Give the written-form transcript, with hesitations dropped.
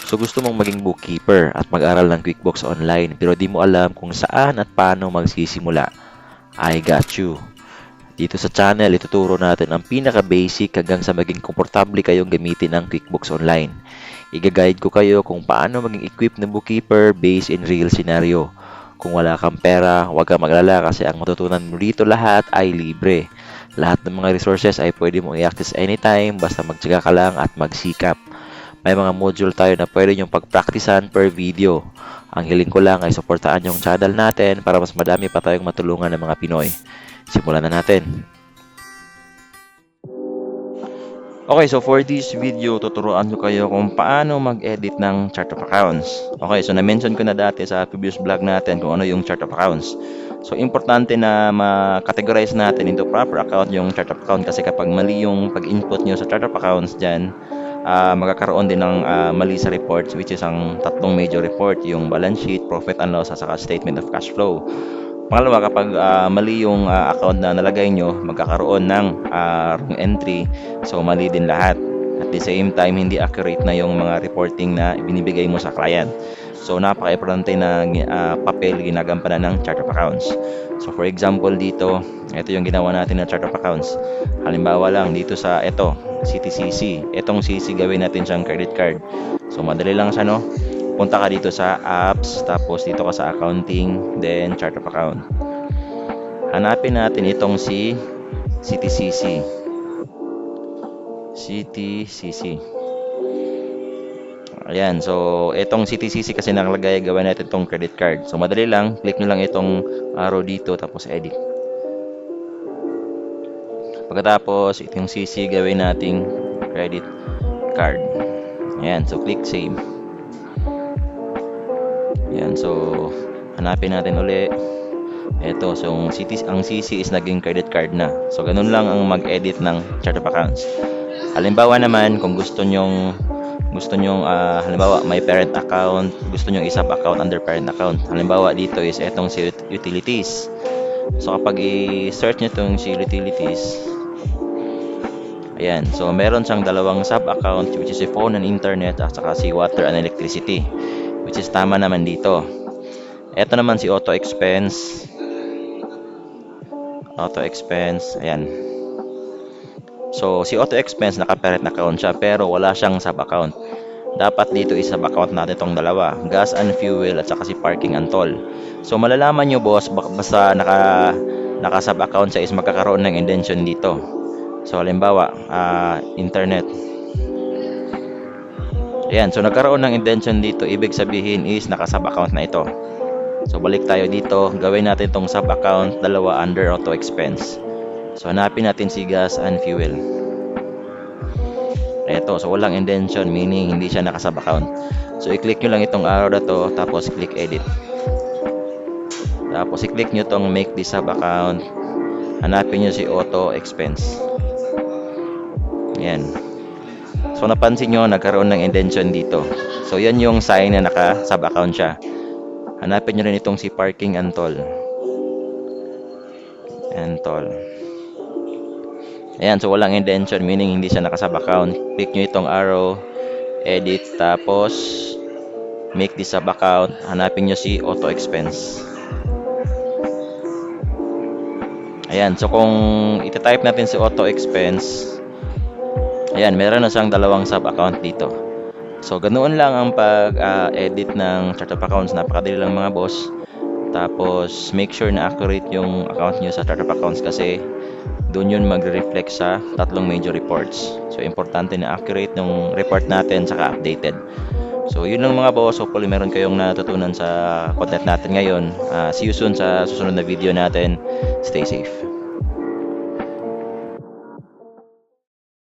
So gusto mong maging bookkeeper at mag-aral ng QuickBooks Online pero di mo alam kung saan at paano magsisimula. I got you. Dito sa channel, ituturo natin ang pinaka-basic hanggang sa maging komportable kayong gamitin ang QuickBooks Online. Iga-guide ko kayo kung paano maging equipped na bookkeeper based in real scenario. Kung wala kang pera, huwag kang maglala kasi ang matutunan mo dito lahat ay libre. Lahat ng mga resources ay pwede mo i-access anytime basta magtyaga ka lang at magsikap. May mga module tayo na pwede nyong pagpraktisan per video. Ang hiling ko lang ay suportaan yung channel natin para mas madami pa tayong matulungan ng mga Pinoy. Simulan na natin. Okay, so for this video, tuturuan ko kayo kung paano mag-edit ng chart of accounts. Okay, so na-mention ko na dati sa previous vlog natin kung ano yung chart of accounts. So, importante na ma-categorize natin into proper account yung chart of account kasi kapag mali yung pag-input nyo sa chart of accounts dyan, magkakaroon din ng mali sa reports, which is ang tatlong major report, yung balance sheet, profit and loss, at saka statement of cash flow. Pangalawa, kapag mali yung account na nalagay nyo, magkakaroon ng wrong entry. So, mali din lahat. At the same time, hindi accurate na yung mga reporting na binibigay mo sa client. So, napaka-importante na papel ginagampanan ng chart of accounts. So, for example, dito, ito yung ginawa natin na chart of accounts. Halimbawa lang, dito sa CTCC. Itong CC, gawin natin siyang credit card. So, madali lang siya, no? Punta ka dito sa apps, tapos dito ka sa accounting, then chart of account. Hanapin natin itong si CTCC. CTCC. Ayan, so itong CTCC kasi nakalagay, gawin natin itong credit card. So madali lang, click nyo lang itong arrow dito, tapos edit. Pagkatapos, itong CC, gawin nating credit card. Ayan, so click save. Ayan, so hanapin natin uli. Ito, so ang CC is naging credit card na. So ganun lang ang mag-edit ng chart of accounts. Halimbawa naman, kung gusto nyong halimbawa may parent account, gusto nyong i-sub account under parent account. Halimbawa dito is etong si utilities. So kapag i-search nyo itong si utilities, ayan, so meron siyang dalawang sub account, which is si phone and internet, at saka si water and electricity, which is tama naman dito. Ito naman si auto expense. Ayan. So si auto expense naka-parent account siya pero wala siyang sub account. Dapat dito is sub account natin itong dalawa, gas and fuel at saka si parking and toll. So malalaman nyo, boss, basta naka sub account siya is magkakaroon ng indention dito. So halimbawa, internet. Ayan, so nagkaroon ng indention dito, ibig sabihin is naka-sub account na ito. So balik tayo dito, gawin natin itong sub account dalawa under auto expense. So hanapin natin si gas and fuel. Ito, so walang indention, meaning hindi siya naka-sub account. So i-click nyo lang itong arrow na to, tapos click edit. Tapos i-click nyo itong make this sub account. Hanapin nyo si auto expense. Ayan. So napansin nyo, nagkaroon ng indention dito. So yan yung sign na naka-sub account siya. Hanapin nyo rin itong si parking and toll. Ayan, so walang indention, meaning hindi siya naka-sub account. Click nyo itong arrow, edit, tapos make this sub account. Hanapin nyo si auto expense. Ayan, so kung itatype natin si auto expense, ayan, meron na siyang dalawang sub account dito. So ganoon lang ang pag-edit ng chart of accounts. Napakadali lang, mga boss. Tapos make sure na accurate yung account nyo sa chart of accounts kasi doon yun magre-reflect sa tatlong major reports. So importante na accurate yung report natin saka updated. So yun lang, mga boss. Hopefully meron kayong natutunan sa content natin ngayon. See you soon sa susunod na video natin. Stay safe.